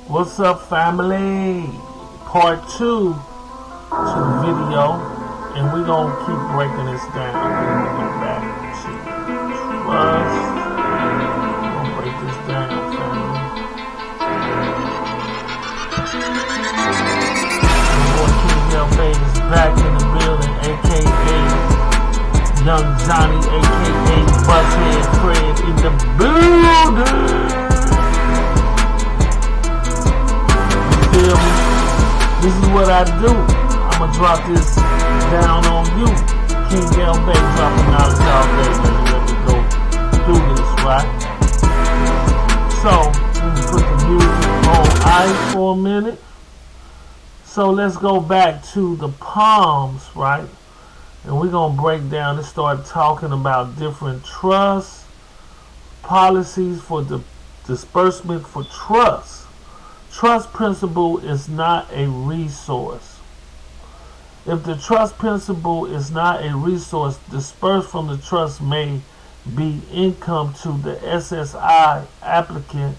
What's up, family? Part 2 to the video, and we're gonna keep breaking this down. We're gonna go back to trust. We're gonna break this down, family. Your boy King Del Bay is back in the building, aka Young Johnny, aka Buzzhead Fred in the building. Feel me? This is what I do. I'ma drop this down on you. King Del Bay dropping knowledge all day, baby. Let me go through this, right? So, let me put the music on ice for a minute. So let's go back to the palms, right? And we're gonna break down and start talking about different trust policies for the disbursement for trust. Trust principle is not a resource. If the trust principle is not a resource, disbursed from the trust may be income to the SSI applicant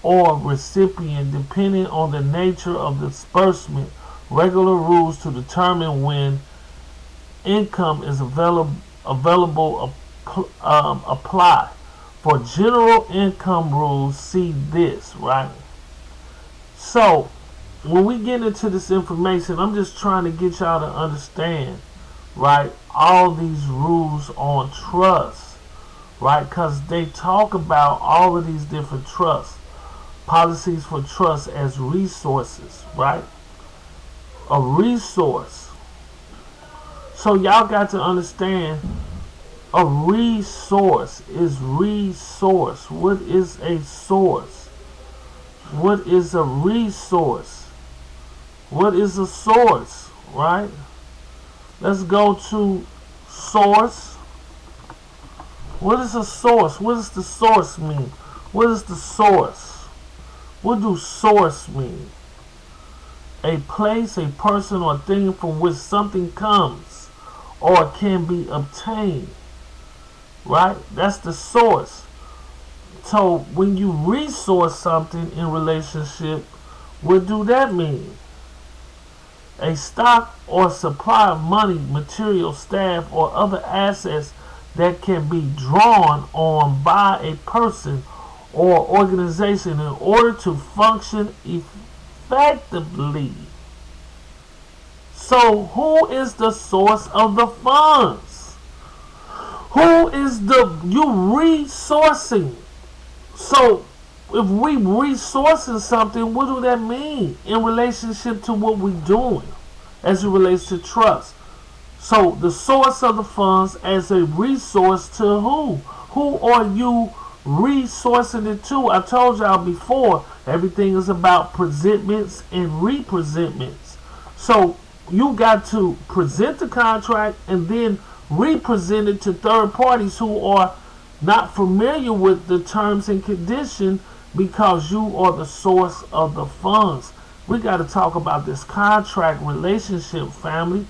or recipient depending on the nature of the disbursement. Regular rules to determine when income is available apply. For general income rules, see this, right? So, when we get into this information, I'm just trying to get y'all to understand, right, all these rules on trust, right, because they talk about all of these different trusts, policies for trust as resources, right, a resource. So y'all got to understand, a resource is resource. What is a source? What is a resource? What is a source, right? Let's go to source. What is a source? What does the source mean? What is the source? What do source mean? A place, a person, or thing from which something comes or can be obtained, right? That's the source. So when you resource something in relationship, what do that mean? A stock or supply of money, material, staff, or other assets that can be drawn on by a person or organization in order to function effectively. So who is the source of the funds? Who is you resourcing? So, if we resourcing something, what do that mean in relationship to what we're doing as it relates to trust? So, the source of the funds as a resource to who? Who are you resourcing it to? I told y'all before, everything is about presentments and representments. So, you got to present the contract and then represent it to third parties who are not familiar with the terms and conditions because you are the source of the funds. We got to talk about this contract relationship, family.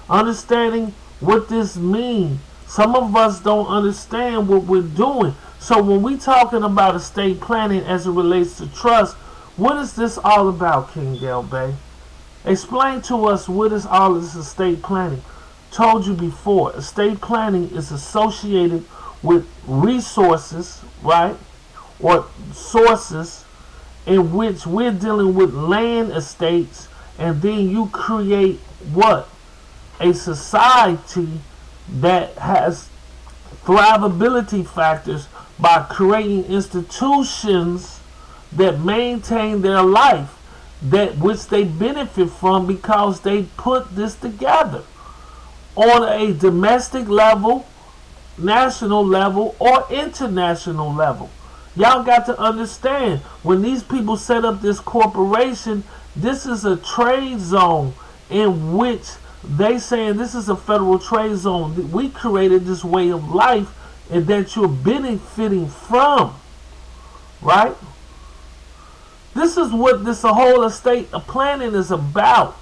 Understanding what this means. Some of us don't understand what we're doing. So when we talking about estate planning as it relates to trust, what is this all about, King Del Bay? Explain to us what is all this estate planning. Told you before, estate planning is associated with resources, right, or sources in which we're dealing with land estates, and then you create what? A society that has thrivability factors by creating institutions that maintain their life, that which they benefit from because they put this together on a domestic level, national level, or international level. Y'all got to understand, when these people set up this corporation, this is a trade zone in which they saying this is a federal trade zone. We created this way of life and that you're benefiting from, right? This is what this whole estate planning is about.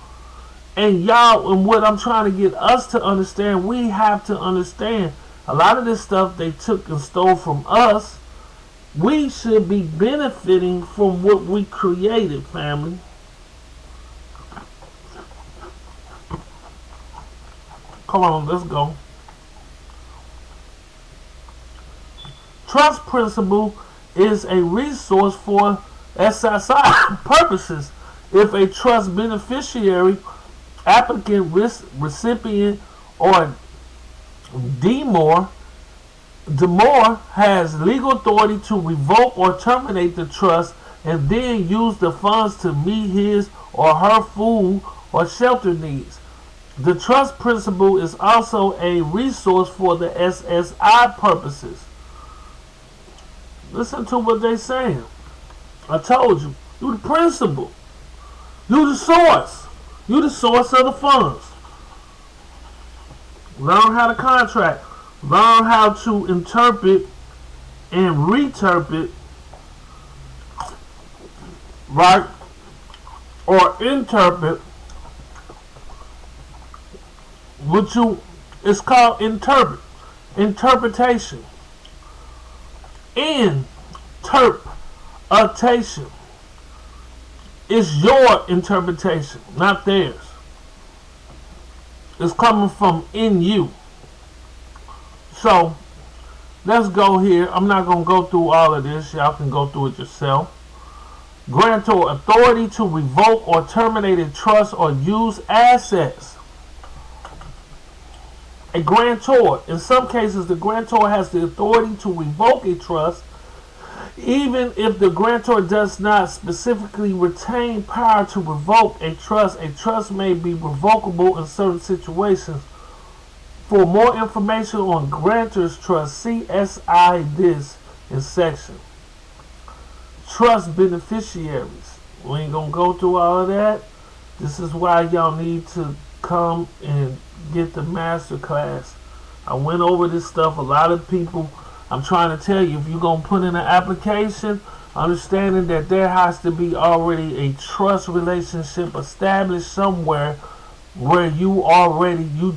And y'all, and what I'm trying to get us to understand, we have to understand a lot of this stuff they took and stole from us We should be benefiting from what we created, family. Come on, let's go. Trust principle is a resource for SSI purposes. If a trust beneficiary, applicant, recipient, or demur has legal authority to revoke or terminate the trust and then use the funds to meet his or her food or shelter needs. The trust principle is also a resource for the SSI purposes. Listen to what they're saying. I told you, you the principal. You the source. You the source of the funds. Learn how to contract. Learn how to interpret and reinterpret, right? Or interpret what you, it's called interpretation. Interpretation. It's your interpretation, not theirs. It's coming from in you. So, let's go here. I'm not going to go through all of this. Y'all can go through it yourself. Grantor, authority to revoke or terminate a trust or use assets. A grantor. In some cases, the grantor has the authority to revoke a trust, even if the grantor does not specifically retain power to revoke a trust. A trust may be revocable in certain situations. For more information on grantor's trust, see SI this in section. Trust beneficiaries. We ain't gonna go through all of that. This is why y'all need to come and get the master class. I went over this stuff. A lot of people, I'm trying to tell you, if you're gonna put in an application, understanding that there has to be already a trust relationship established somewhere, where you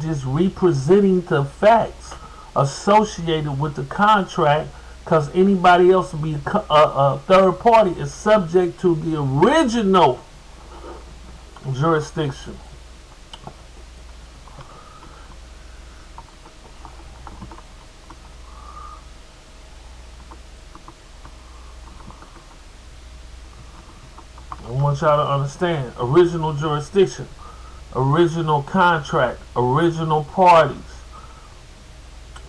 just representing the facts associated with the contract, because anybody else will be a third party is subject to the original jurisdiction. I want y'all to understand original jurisdiction, original contract, original parties.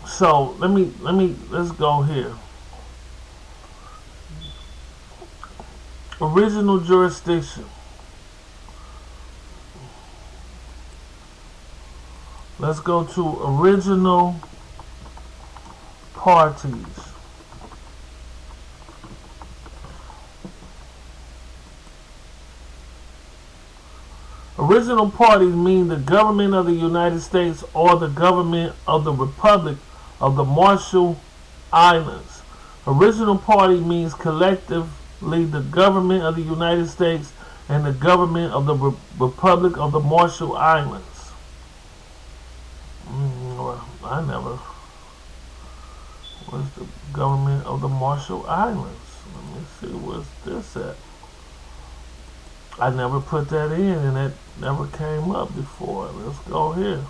So let's go here. Original jurisdiction. Let's go to original parties. Original parties mean the government of the United States or the government of the Republic of the Marshall Islands. Original party means collectively the government of the United States and the government of the Republic of the Marshall Islands. Where's the government of the Marshall Islands? Let me see, where's this at? I never put that in, and that never came up before. Let's go here.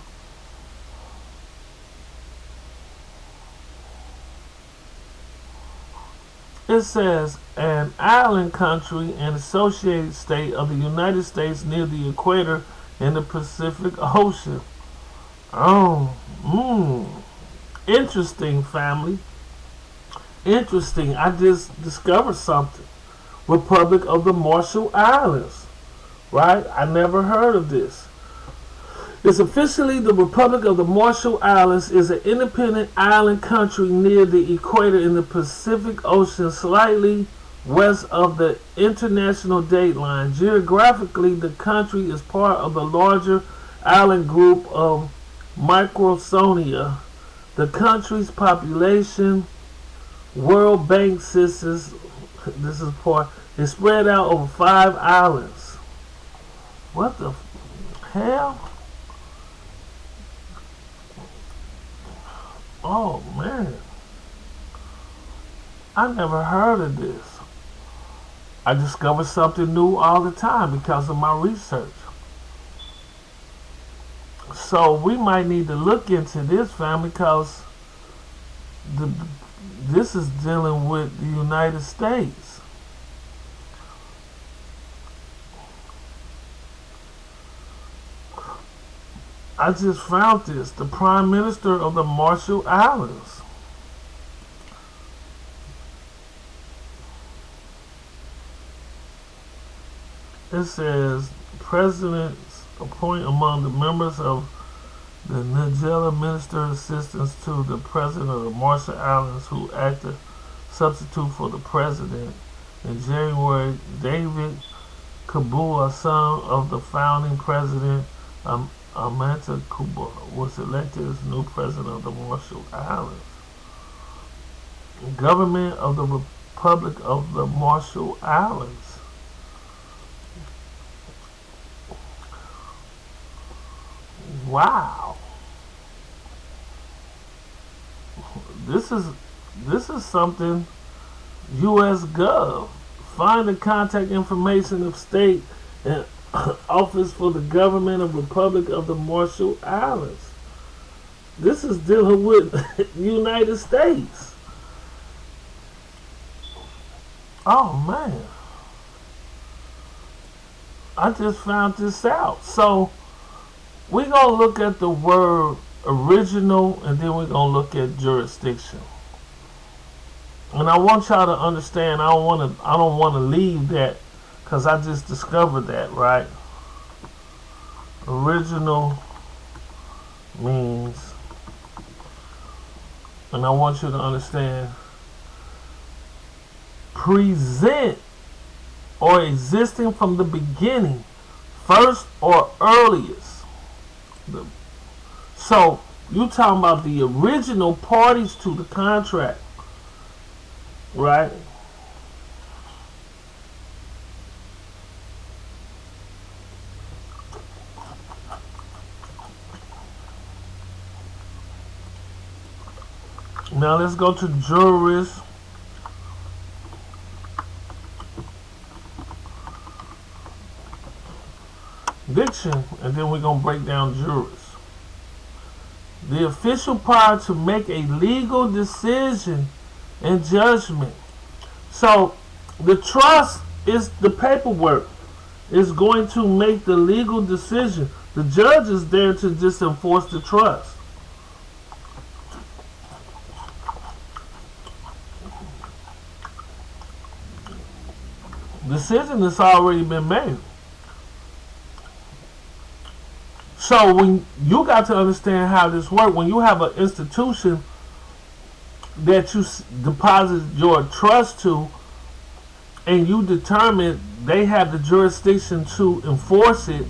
It says, an island country and associated state of the United States near the equator in the Pacific Ocean. Interesting, family. Interesting. I just discovered something. Republic of the Marshall Islands. Right? I never heard of this. It's officially the Republic of the Marshall Islands is an independent island country near the equator in the Pacific Ocean, slightly west of the international date line. Geographically, the country is part of the larger island group of Micronesia. The country's population, World Bank census, this is part, is spread out over 5 islands. What the hell? Oh man. I never heard of this. I discover something new all the time because of my research. So we might need to look into this, family, because this is dealing with the United States. I just found this. The Prime Minister of the Marshall Islands. It says, Presidents appoint among the members of the Nigella Minister Assistants to the President of the Marshall Islands who acted substitute for the President in January. David Kabua, son of the founding President Amata Kabua, was elected as new President of the Marshall Islands. Government of the Republic of the Marshall Islands. Wow. This is something. U.S. Gov. Find the contact information of state and office for the government of Republic of the Marshall Islands. This is dealing with the United States. Oh man. I just found this out. So we're going to look at the word original, and then we're going to look at jurisdiction. And I want y'all to understand, I don't want to leave that, because I just discovered that, right? Original means, and I want you to understand, present or existing from the beginning, first or earliest. So you talking about the original parties to the contract, right? Now let's go to jurisdiction, and then we're going to break down juris. The official power to make a legal decision and judgment. So the trust is the paperwork. Is going to make the legal decision. The judge is there to just enforce the trust. Decision has already been made. So when you got to understand how this works, when you have an institution that you deposit your trust to, and you determine they have the jurisdiction to enforce it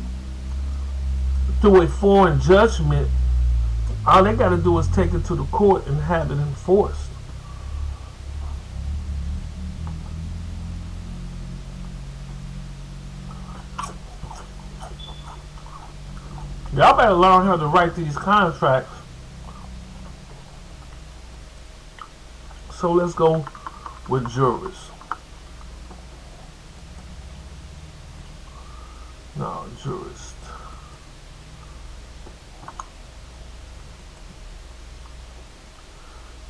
through a foreign judgment, all they got to do is take it to the court and have it enforced. Y'all better learn how to write these contracts. So let's go with juris. No, jurist.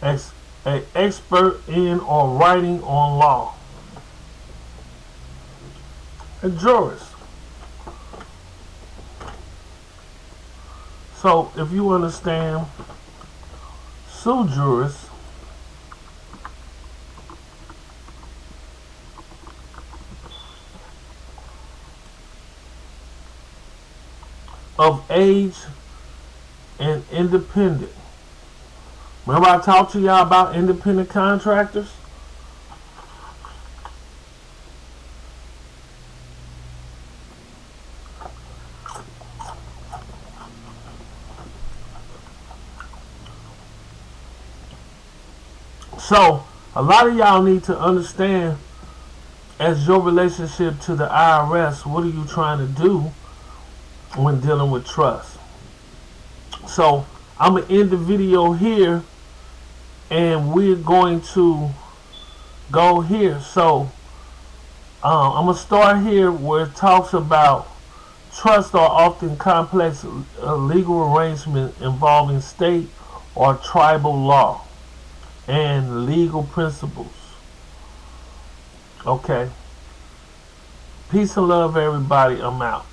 An expert in or writing on law. A jurist. So if you understand sui juris, of age and independent. Remember I talked to y'all about independent contractors? So a lot of y'all need to understand, as your relationship to the IRS, what are you trying to do when dealing with trust? So I'm going to end the video here, and we're going to go here. So I'm going to start here where it talks about trusts are often complex legal arrangements involving state or tribal law and legal principles. Okay. Peace and love, everybody. I'm out.